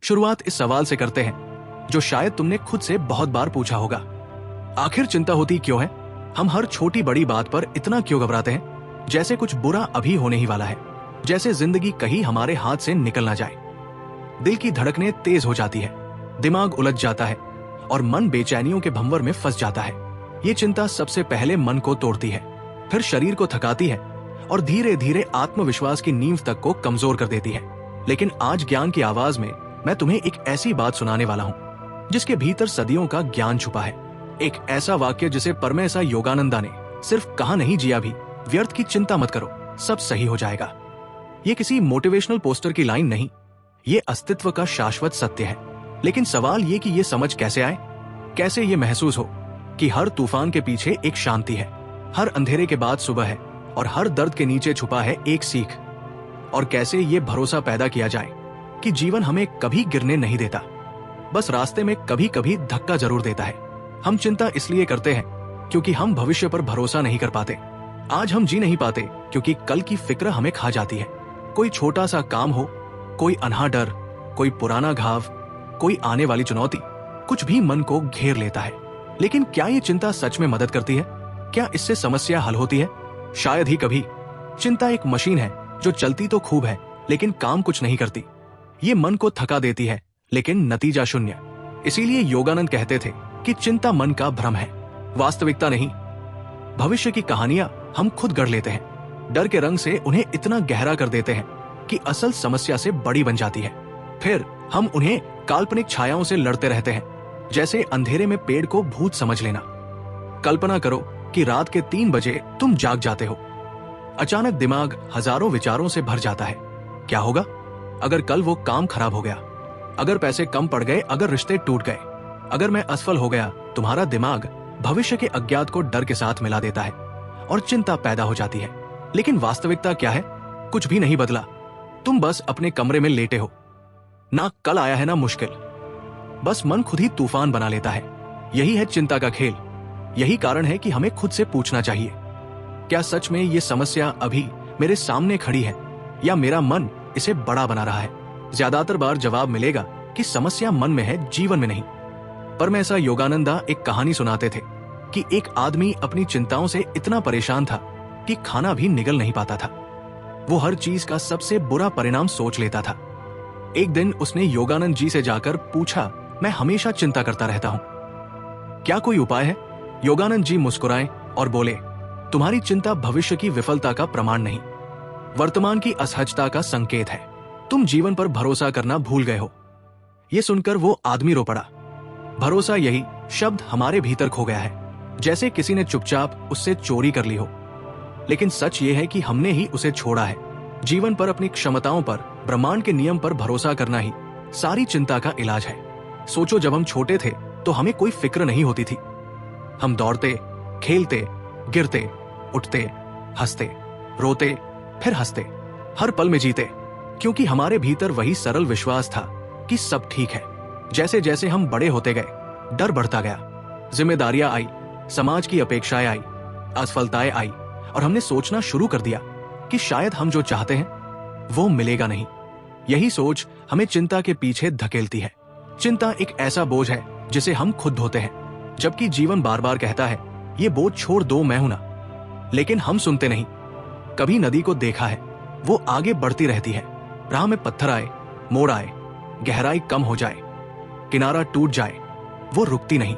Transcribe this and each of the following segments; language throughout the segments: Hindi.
शुरुआत इस सवाल से करते हैं जो शायद तुमने खुद से बहुत बार पूछा होगा। आखिर चिंता होती क्यों है? हम हर छोटी बड़ी बात पर इतना क्यों घबराते हैं, जैसे कुछ बुरा अभी होने ही वाला है, जैसे जिंदगी कहीं हमारे हाथ से निकल ना जाए। दिल की धड़कनें तेज हो जाती है, दिमाग उलझ जाता है और मन बेचैनियों के भंवर में फंस जाता है। ये चिंता सबसे पहले मन को तोड़ती है, फिर शरीर को थकाती है और धीरे धीरे आत्मविश्वास की नींव तक को कमजोर कर देती है। लेकिन आज ज्ञान की आवाज में मैं तुम्हें एक ऐसी बात सुनाने वाला हूँ जिसके भीतर सदियों का ज्ञान छुपा है। एक ऐसा वाक्य जिसे परमहंस योगानंदा ने सिर्फ कहा नहीं, जिया भी। व्यर्थ की चिंता मत करो, सब सही हो जाएगा। ये किसी मोटिवेशनल पोस्टर की लाइन नहीं, ये अस्तित्व का शाश्वत सत्य है। लेकिन सवाल ये कि ये समझ कैसे आए, कैसे ये महसूस हो कि हर तूफान के पीछे एक शांति है, हर अंधेरे के बाद सुबह है और हर दर्द के नीचे छुपा है एक सीख। और कैसे ये भरोसा पैदा किया जाए कि जीवन हमें कभी गिरने नहीं देता, बस रास्ते में कभी कभी धक्का जरूर देता है। हम चिंता इसलिए करते हैं क्योंकि हम भविष्य पर भरोसा नहीं कर पाते। आज हम जी नहीं पाते क्योंकि कल की फिक्र हमें खा जाती है। कोई छोटा सा काम हो, कोई अनहा डर, कोई पुराना घाव, कोई आने वाली चुनौती, कुछ भी मन को घेर लेता है। लेकिन क्या ये चिंता सच में मदद करती है? क्या इससे समस्या हल होती है? शायद ही कभी। चिंता एक मशीन है जो चलती तो खूब है लेकिन काम कुछ नहीं करती। ये मन को थका देती है लेकिन नतीजा शून्य। इसीलिए योगानंद कहते थे कि चिंता मन का भ्रम है, वास्तविकता नहीं। भविष्य की कहानियां हम खुद गढ़ लेते हैं, डर के रंग से उन्हें इतना गहरा कर देते हैं कि असल समस्या से बड़ी बन जाती है। फिर हम उन्हें काल्पनिक छायाओं से लड़ते रहते हैं, जैसे अंधेरे में पेड़ को भूत समझ लेना। कल्पना करो कि रात के 3 बजे तुम जाग जाते हो। अचानक दिमाग हजारों विचारों से भर जाता है। क्या होगा अगर कल वो काम खराब हो गया, अगर पैसे कम पड़ गए, अगर रिश्ते टूट गए, अगर मैं असफल हो गया? तुम्हारा दिमाग भविष्य के अज्ञात को डर के साथ मिला देता है और चिंता पैदा हो जाती है। लेकिन वास्तविकता क्या है? कुछ भी नहीं बदला। तुम बस अपने कमरे में लेटे हो। ना कल आया है ना मुश्किल, बस मन खुद ही तूफान बना लेता है। यही है चिंता का खेल। यही कारण है कि हमें खुद से पूछना चाहिए, क्या सच में ये समस्या अभी मेरे सामने खड़ी है या मेरा मन इसे बड़ा बना रहा है? ज्यादातर बार जवाब मिलेगा कि समस्या मन में है, जीवन में नहीं। परमहंस योगानंदा एक कहानी सुनाते थे कि एक आदमी अपनी चिंताओं से इतना परेशान था कि खाना भी निगल नहीं पाता था। वो हर चीज का सबसे बुरा परिणाम सोच लेता था। एक दिन उसने योगानंद जी से जाकर पूछा, मैं हमेशा चिंता करता रहता हूं, क्या कोई उपाय है? योगानंद जी मुस्कुराए और बोले, तुम्हारी चिंता भविष्य की विफलता का प्रमाण नहीं, वर्तमान की असहजता का संकेत है। तुम जीवन पर भरोसा करना भूल गए हो। ये सुनकर वो आदमी रो पड़ा। भरोसा, यही शब्द हमारे भीतर खो गया है, जैसे किसी ने चुपचाप उससे चोरी कर ली हो। लेकिन सच ये है कि हमने ही उसे छोड़ा है। जीवन पर, अपनी क्षमताओं पर, ब्रह्मांड के नियम पर भरोसा करना ही सारी चिंता का इलाज है। सोचो, जब हम छोटे थे तो हमें कोई फिक्र नहीं होती थी। हम दौड़ते, खेलते, गिरते, उठते, हंसते, रोते, फिर हंसते, हर पल में जीते, क्योंकि हमारे भीतर वही सरल विश्वास था कि सब ठीक है। जैसे जैसे हम बड़े होते गए, डर बढ़ता गया, जिम्मेदारियां आई, समाज की अपेक्षाएं आई, असफलताएं आई और हमने सोचना शुरू कर दिया कि शायद हम जो चाहते हैं वो मिलेगा नहीं। यही सोच हमें चिंता के पीछे धकेलती है। चिंता एक ऐसा बोझ है जिसे हम खुद ढोते हैं, जबकि जीवन बार बार कहता है, ये बोझ छोड़ दो, मैं हूं ना। लेकिन हम सुनते नहीं। कभी नदी को देखा है, वो आगे बढ़ती रहती है। राह में पत्थर आए, मोड़ आए, गहराई कम हो जाए, किनारा टूट जाए, वो रुकती नहीं।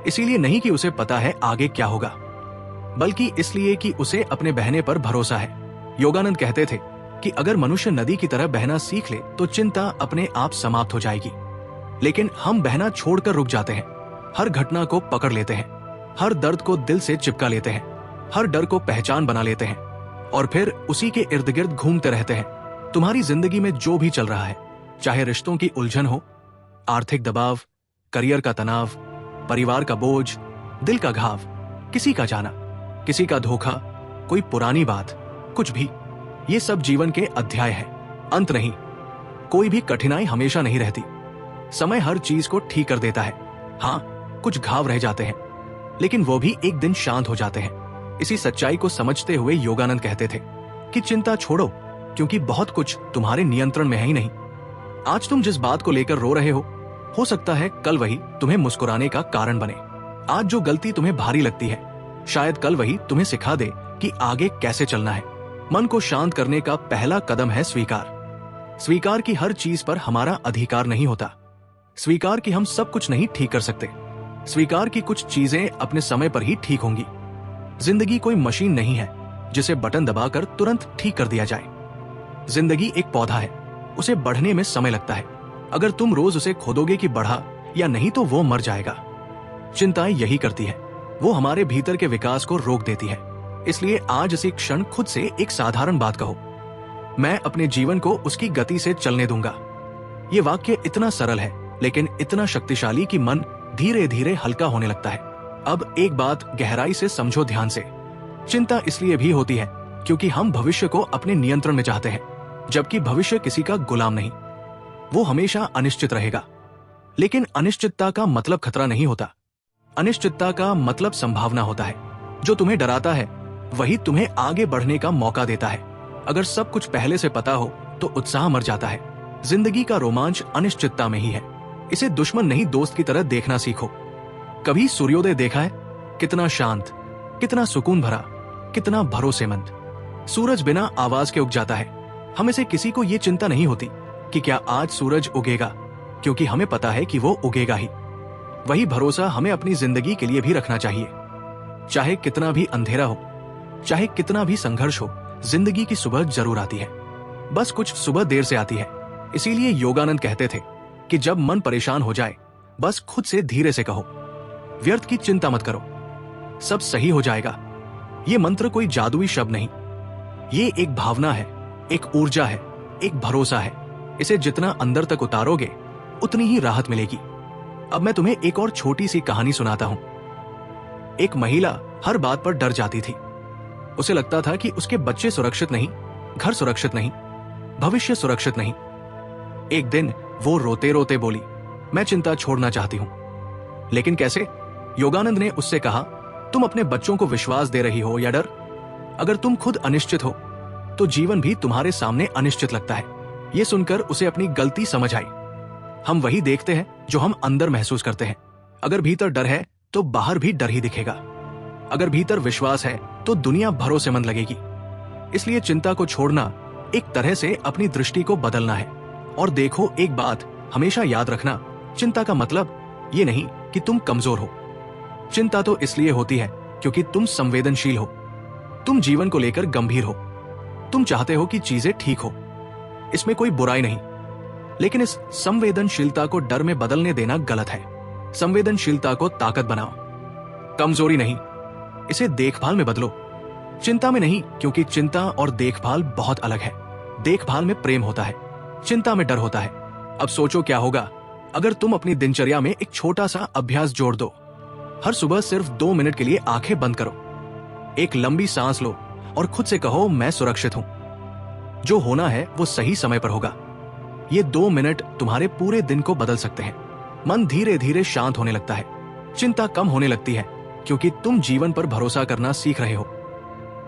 इसीलिए नहीं कि उसे पता है आगे क्या होगा, बल्कि इसलिए कि उसे अपने बहने पर भरोसा है। योगानंद कहते थे कि अगर मनुष्य नदी की तरह बहना सीख ले तो चिंता अपने आप समाप्त हो जाएगी। लेकिन हम बहना छोड़कर रुक जाते हैं, हर घटना को पकड़ लेते हैं, हर दर्द को दिल से चिपका लेते हैं, हर डर को पहचान बना लेते हैं और फिर उसी के इर्द गिर्द घूमते रहते हैं। तुम्हारी जिंदगी में जो भी चल रहा है, चाहे रिश्तों की उलझन हो, आर्थिक दबाव, करियर का तनाव, परिवार का बोझ, दिल का घाव, किसी का जाना, किसी का धोखा, कोई पुरानी बात, कुछ भी, ये सब जीवन के अध्याय है, अंत नहीं। कोई भी कठिनाई हमेशा नहीं रहती। समय हर चीज को ठीक कर देता है। हाँ, कुछ घाव रह जाते हैं, लेकिन वो भी एक दिन शांत हो जाते हैं। इसी सच्चाई को समझते हुए योगानंद कहते थे कि चिंता छोड़ो, क्योंकि बहुत कुछ तुम्हारे नियंत्रण में है ही नहीं। आज तुम जिस बात को लेकर रो रहे हो सकता है कल वही तुम्हें मुस्कुराने का कारण बने। आज जो गलती तुम्हें भारी लगती है, शायद कल वही तुम्हें सिखा दे कि आगे कैसे चलना है। मन को शांत करने का पहला कदम है स्वीकार। स्वीकार की हर चीज पर हमारा अधिकार नहीं होता। स्वीकार की हम सब कुछ नहीं ठीक कर सकते। स्वीकार की कुछ चीजें अपने समय पर ही ठीक होंगी। जिंदगी कोई मशीन नहीं है जिसे बटन दबाकर तुरंत ठीक कर दिया जाए। जिंदगी एक पौधा है, उसे बढ़ने में समय लगता है। अगर तुम रोज उसे खोदोगे कि बढ़ा या नहीं तो वो मर जाएगा। चिंताएं यही करती है, वो हमारे भीतर के विकास को रोक देती है। इसलिए आज इसी क्षण खुद से एक साधारण बात कहो, मैं अपने जीवन को उसकी गति से चलने दूंगा। ये वाक्य इतना सरल है लेकिन इतना शक्तिशाली कि मन धीरे धीरे हल्का होने लगता है। अब एक बात गहराई से समझो ध्यान से। चिंता इसलिए भी होती है क्योंकि हम भविष्य को अपने नियंत्रण में चाहते हैं, जबकि भविष्य किसी का गुलाम नहीं, वो हमेशा अनिश्चित रहेगा। लेकिन अनिश्चितता का मतलब खतरा नहीं होता, अनिश्चितता का मतलब संभावना होता है। जो तुम्हें डराता है वही तुम्हें आगे बढ़ने का मौका देता है। अगर सब कुछ पहले से पता हो तो उत्साह मर जाता है। जिंदगी का रोमांच अनिश्चितता में ही है। इसे दुश्मन नहीं दोस्त की तरह देखना सीखो। कभी सूर्योदय देखा है? कितना शांत, कितना सुकून भरा, कितना भरोसेमंद। सूरज बिना आवाज के उग जाता है। हमें से किसी को ये चिंता नहीं होती कि क्या आज सूरज उगेगा, क्योंकि हमें पता है कि वो उगेगा ही। वही भरोसा हमें अपनी जिंदगी के लिए भी रखना चाहिए। चाहे कितना भी अंधेरा हो, चाहे कितना भी संघर्ष हो, जिंदगी की सुबह जरूर आती है। बस कुछ सुबह देर से आती है। इसीलिए योगानंद कहते थे कि जब मन परेशान हो जाए बस खुद से धीरे से कहो, व्यर्थ की चिंता मत करो, सब सही हो जाएगा। ये मंत्र कोई जादुई शब्द नहीं, ये एक भावना है, एक ऊर्जा है, एक भरोसा है। इसे जितना अंदर तक उतारोगे उतनी ही राहत मिलेगी। अब मैं तुम्हें एक और छोटी सी कहानी सुनाता हूं। एक महिला हर बात पर डर जाती थी। उसे लगता था कि उसके बच्चे सुरक्षित नहीं, घर सुरक्षित नहीं, भविष्य सुरक्षित नहीं। एक दिन वो रोते रोते बोली, मैं चिंता छोड़ना चाहती हूं। लेकिन कैसे? योगानंद ने उससे कहा, तुम अपने बच्चों को विश्वास दे रही हो या डर? अगर तुम खुद अनिश्चित हो तो जीवन भी तुम्हारे सामने अनिश्चित लगता है। यह सुनकर उसे अपनी गलती समझ आई। हम वही देखते हैं जो हम अंदर महसूस करते हैं। अगर भीतर डर है तो बाहर भी डर ही दिखेगा। अगर भीतर विश्वास है तो दुनिया भरोसेमंद लगेगी। इसलिए चिंता को छोड़ना एक तरह से अपनी दृष्टि को बदलना है। और देखो, एक बात हमेशा याद रखना, चिंता का मतलब ये नहीं कि तुम कमजोर हो। चिंता तो इसलिए होती है क्योंकि तुम संवेदनशील हो, तुम जीवन को लेकर गंभीर हो, तुम चाहते हो कि चीजें ठीक हो। इसमें कोई बुराई नहीं, लेकिन इस संवेदनशीलता को डर में बदलने देना गलत है। संवेदनशीलता को ताकत बनाओ, कमजोरी नहीं। इसे देखभाल में बदलो, चिंता में नहीं, क्योंकि चिंता और देखभाल बहुत अलग है। देखभाल में प्रेम होता है, चिंता में डर होता है। अब सोचो क्या होगा अगर तुम अपनी दिनचर्या में एक छोटा सा अभ्यास जोड़ दो। हर सुबह सिर्फ 2 मिनट के लिए आंखें बंद करो, एक लंबी सांस लो और खुद से कहो, मैं सुरक्षित हूं। जो होना है वो सही समय पर होगा। ये 2 मिनट तुम्हारे पूरे दिन को बदल सकते हैं। मन धीरे धीरे शांत होने लगता है, चिंता कम होने लगती है, क्योंकि तुम जीवन पर भरोसा करना सीख रहे हो।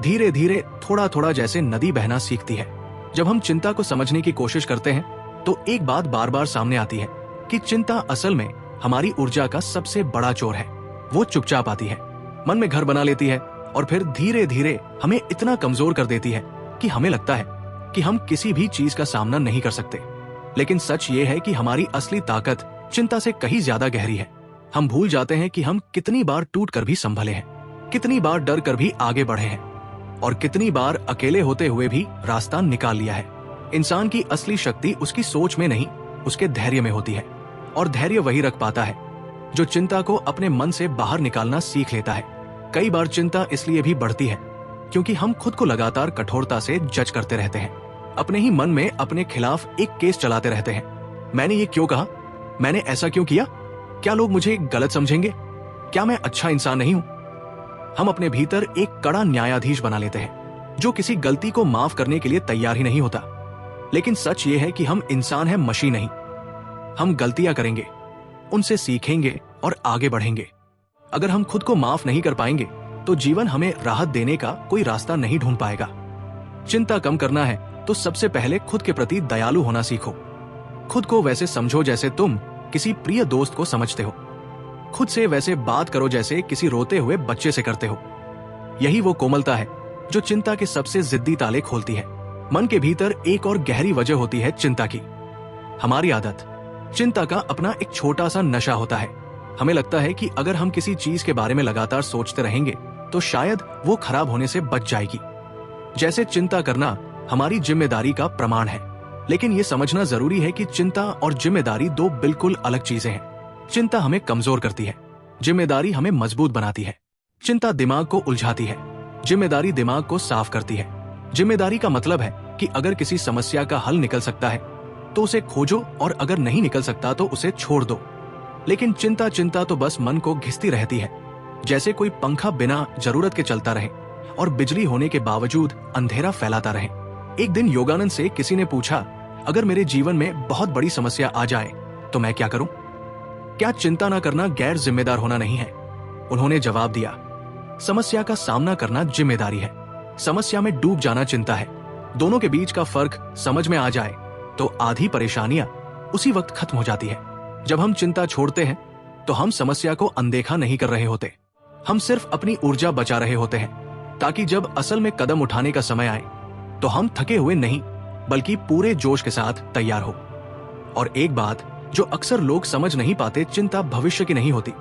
धीरे धीरे, थोड़ा थोड़ा, जैसे नदी बहना सीखती है। जब हम चिंता को समझने की कोशिश करते हैं तो एक बात बार बार सामने आती है कि चिंता असल में हमारी ऊर्जा का सबसे बड़ा चोर है। वो चुपचाप आती है, मन में घर बना लेती है और फिर धीरे धीरे हमें इतना कमजोर कर देती है कि हमें लगता है कि हम किसी भी चीज का सामना नहीं कर सकते। लेकिन सच ये है कि हमारी असली ताकत चिंता से कहीं ज्यादा गहरी है। हम भूल जाते हैं कि हम कितनी बार टूट कर भी संभले हैं, कितनी बार डर कर भी आगे बढ़े हैं और कितनी बार अकेले होते हुए भी रास्ता निकाल लिया है। इंसान की असली शक्ति उसकी सोच में नहीं, उसके धैर्य में होती है। और धैर्य वही रख पाता है जो चिंता को अपने मन से बाहर निकालना सीख लेता है। कई बार चिंता इसलिए भी बढ़ती है क्योंकि हम खुद को लगातार कठोरता से जज करते रहते हैं। अपने ही मन में अपने खिलाफ एक केस चलाते रहते हैं। मैंने ये क्यों कहा? मैंने ऐसा क्यों किया? क्या लोग मुझे गलत समझेंगे? क्या मैं अच्छा इंसान नहीं हूं? हम अपने भीतर एक कड़ा न्यायाधीश बना लेते हैं जो किसी गलती को माफ करने के लिए तैयार ही नहीं होता। लेकिन सच ये है कि हम इंसान हैं, मशीन नहीं। हम गलतियां करेंगे, उनसे सीखेंगे और आगे बढ़ेंगे। अगर हम खुद को माफ नहीं कर पाएंगे तो जीवन हमें राहत देने का कोई रास्ता नहीं ढूंढ पाएगा। चिंता कम करना है तो सबसे पहले खुद के प्रति दयालु होना सीखो। खुद को वैसे समझो जैसे तुम किसी प्रिय दोस्त को समझते हो। खुद से वैसे बात करो जैसे किसी रोते हुए बच्चे से करते हो। यही वो कोमलता है जो चिंता के सबसे जिद्दी ताले खोलती है। मन के भीतर एक और गहरी वजह होती है चिंता की, हमारी आदत। चिंता का अपना एक छोटा सा नशा होता है। हमें लगता है कि अगर हम किसी चीज के बारे में लगातार सोचते रहेंगे तो शायद वो खराब होने से बच जाएगी। जैसे चिंता करना हमारी जिम्मेदारी का प्रमाण है। लेकिन ये समझना जरूरी है कि चिंता और जिम्मेदारी दो बिल्कुल अलग चीजें हैं। चिंता हमें कमजोर करती है, जिम्मेदारी हमें मजबूत बनाती है। चिंता दिमाग को उलझाती है, जिम्मेदारी दिमाग को साफ करती है। जिम्मेदारी का मतलब है कि अगर किसी समस्या का हल निकल सकता है तो उसे खोजो, और अगर नहीं निकल सकता तो उसे छोड़ दो। लेकिन चिंता तो बस मन को घिसती रहती है, जैसे कोई पंखा बिना जरूरत के चलता रहे और बिजली होने के बावजूद अंधेरा फैलाता रहे। एक दिन योगानंद से किसी ने पूछा, अगर मेरे जीवन में बहुत बड़ी समस्या आ जाए तो मैं क्या करूं? क्या चिंता न करना गैर जिम्मेदार होना नहीं है? उन्होंने जवाब दिया, समस्या का सामना करना जिम्मेदारी है, समस्या में डूब जाना चिंता है। दोनों के बीच का फर्क समझ में आ जाए तो आधी परेशानियां उसी वक्त खत्म हो जाती है। जब हम चिंता छोड़ते हैं तो हम समस्या को अनदेखा नहीं कर रहे होते, हम सिर्फ अपनी ऊर्जा बचा रहे होते हैं, ताकि जब असल में कदम उठाने का समय आए तो हम थके हुए नहीं बल्कि पूरे जोश के साथ तैयार हो। और एक बात जो अक्सर लोग समझ नहीं पाते, चिंता भविष्य की नहीं होती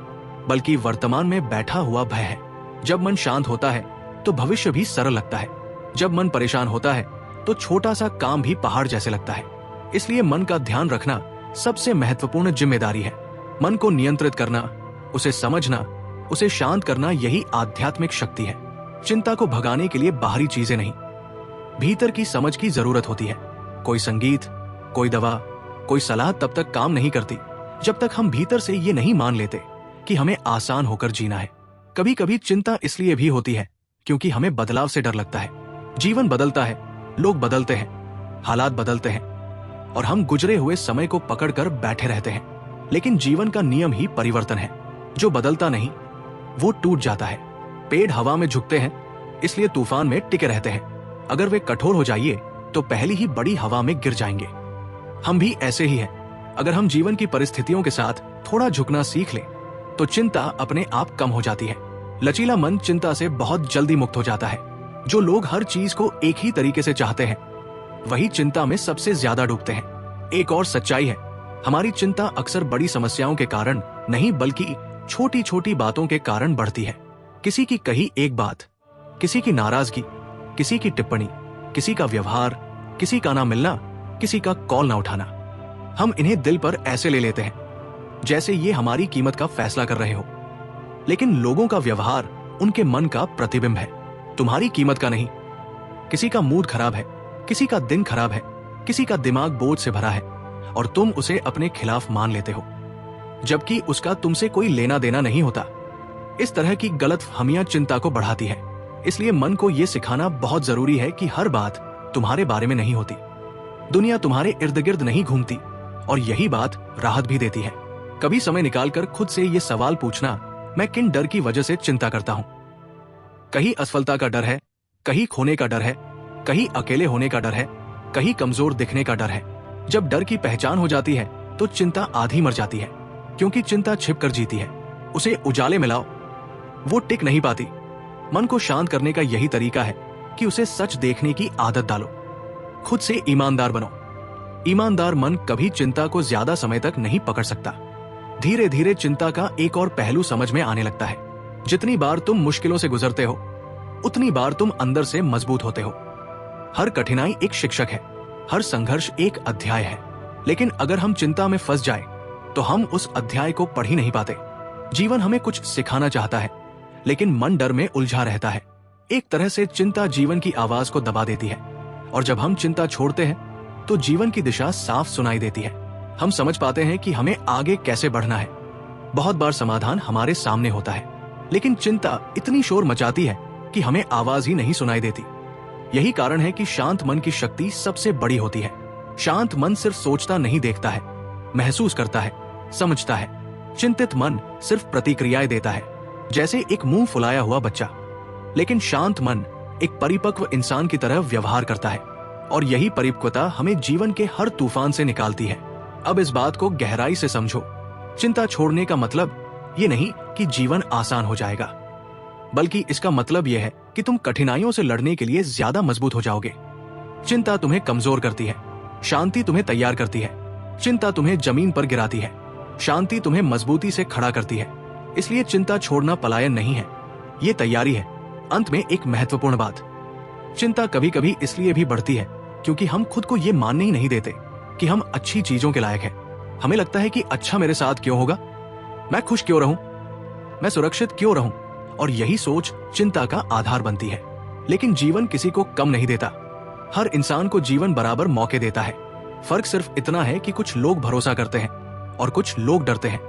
बल्कि वर्तमान में बैठा हुआ भय है। जब मन शांत होता है तो भविष्य भी सरल लगता है, जब मन परेशान होता है तो छोटा सा काम भी पहाड़ जैसे लगता है। इसलिए मन का ध्यान रखना सबसे महत्वपूर्ण जिम्मेदारी है। मन को नियंत्रित करना, उसे समझना, उसे शांत करना, यही आध्यात्मिक शक्ति है। चिंता को भगाने के लिए बाहरी चीजें नहीं, भीतर की समझ की जरूरत होती है। कोई संगीत, कोई दवा, कोई सलाह तब तक काम नहीं करती जब तक हम भीतर से ये नहीं मान लेते कि हमें आसान होकर जीना है। कभी कभी चिंता इसलिए भी होती है क्योंकि हमें बदलाव से डर लगता है। जीवन बदलता है, लोग बदलते हैं, हालात बदलते हैं और हम गुजरे हुए समय को पकड़कर बैठे रहते हैं। लेकिन जीवन का नियम ही परिवर्तन है, जो बदलता नहीं वो टूट जाता है। पेड़ हवा में झुकते हैं इसलिए तूफान में टिके रहते हैं, अगर वे कठोर हो जाइए तो पहली ही बड़ी हवा में गिर जाएंगे। हम भी ऐसे ही हैं, अगर हम जीवन की परिस्थितियों के साथ थोड़ा झुकना सीख लें तो चिंता अपने आप कम हो जाती है। लचीला मन चिंता से बहुत जल्दी मुक्त हो जाता है। जो लोग हर चीज को एक ही तरीके से चाहते हैं वही चिंता में सबसे ज्यादा डूबते हैं। एक और सच्चाई है, हमारी चिंता अक्सर बड़ी समस्याओं के कारण नहीं बल्कि छोटी छोटी बातों के कारण बढ़ती है। किसी की कही एक बात, किसी की नाराजगी, किसी की टिप्पणी, किसी का व्यवहार, किसी का ना मिलना, किसी का कॉल ना उठाना, हम इन्हें दिल पर ऐसे ले लेते हैं जैसे ये हमारी कीमत का फैसला कर रहे हो। लेकिन लोगों का व्यवहार उनके मन का प्रतिबिंब है, तुम्हारी कीमत का नहीं। किसी का मूड खराब है, किसी का दिन खराब है, किसी का दिमाग बोझ से भरा है और तुम उसे अपने खिलाफ मान लेते हो जबकि उसका तुमसे कोई लेना देना नहीं होता। इस तरह की गलतफहमियां चिंता को बढ़ाती है। इसलिए मन को यह सिखाना बहुत जरूरी है कि हर बात तुम्हारे बारे में नहीं होती, दुनिया तुम्हारे इर्द गिर्द नहीं घूमती, और यही बात राहत भी देती है। कभी समय निकालकर खुद से ये सवाल पूछना, मैं किन डर की वजह से चिंता करता हूं? कहीं असफलता का डर है, कहीं खोने का डर है, कहीं अकेले होने का डर है, कहीं कमजोर दिखने का डर है। जब डर की पहचान हो जाती है तो चिंता आधी मर जाती है, क्योंकि चिंता छिप कर जीती है। उसे उजाले में लाओ, वो टिक नहीं पाती। मन को शांत करने का यही तरीका है कि उसे सच देखने की आदत डालो। खुद से ईमानदार बनो। ईमानदार मन कभी चिंता को ज्यादा समय तक नहीं पकड़ सकता। धीरे धीरे चिंता का एक और पहलू समझ में आने लगता है। जितनी बार तुम मुश्किलों से गुजरते हो उतनी बार तुम अंदर से मजबूत होते हो। हर कठिनाई एक शिक्षक है, हर संघर्ष एक अध्याय है। लेकिन अगर हम चिंता में फंस जाए तो हम उस अध्याय को पढ़ ही नहीं पाते। जीवन हमें कुछ सिखाना चाहता है लेकिन मन डर में उलझा रहता है। एक तरह से चिंता जीवन की आवाज को दबा देती है, और जब हम चिंता छोड़ते हैं तो जीवन की दिशा साफ सुनाई देती है। हम समझ पाते हैं कि हमें आगे कैसे बढ़ना है। बहुत बार समाधान हमारे सामने होता है, लेकिन चिंता इतनी शोर मचाती है कि हमें आवाज ही नहीं सुनाई देती। यही कारण है कि शांत मन की शक्ति सबसे बड़ी होती है। शांत मन सिर्फ सोचता नहीं, देखता है, महसूस करता है, समझता है। चिंतित मन सिर्फ प्रतिक्रियाएं देता है, जैसे एक मुंह फुलाया हुआ बच्चा। लेकिन शांत मन एक परिपक्व इंसान की तरह व्यवहार करता है, और यही परिपक्वता हमें जीवन के हर तूफान से निकालती है। अब इस बात को गहराई से समझो। चिंता छोड़ने का मतलब ये नहीं कि जीवन आसान हो जाएगा, बल्कि इसका मतलब यह है कि तुम कठिनाइयों से लड़ने के लिए ज्यादा मजबूत हो जाओगे। चिंता तुम्हें कमजोर करती है, शांति तुम्हें तैयार करती है। चिंता तुम्हें जमीन पर गिराती है, शांति तुम्हें मजबूती से खड़ा करती है। इसलिए चिंता छोड़ना पलायन नहीं है, ये तैयारी है। अंत में एक महत्वपूर्ण बात, चिंता कभी कभी इसलिए भी बढ़ती है क्योंकि हम खुद को ये मानने ही नहीं देते कि हम अच्छी चीजों के लायक हैं। हमें लगता है कि अच्छा मेरे साथ क्यों होगा, मैं खुश क्यों रहूं, मैं सुरक्षित क्यों रहूं, और यही सोच चिंता का आधार बनती है। लेकिन जीवन किसी को कम नहीं देता, हर इंसान को जीवन बराबर मौके देता है। फर्क सिर्फ इतना है कि कुछ लोग भरोसा करते हैं और कुछ लोग डरते हैं।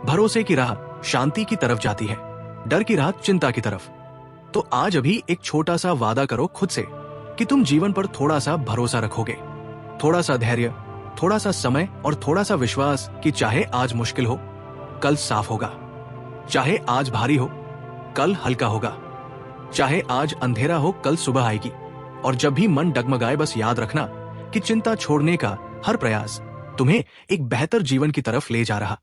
भरोसे की राह शांति की तरफ जाती है, डर की राह चिंता की तरफ। तो आज अभी एक छोटा सा वादा करो खुद से कि तुम जीवन पर थोड़ा सा भरोसा रखोगे, थोड़ा सा धैर्य, थोड़ा सा समय और थोड़ा सा विश्वास कि चाहे आज मुश्किल हो, कल साफ होगा। चाहे आज भारी हो, कल हल्का होगा। चाहे आज अंधेरा हो, कल सुबह आएगी। और जब भी मन डगमगाए, बस याद रखना कि चिंता छोड़ने का हर प्रयास तुम्हें एक बेहतर जीवन की तरफ ले जा रहा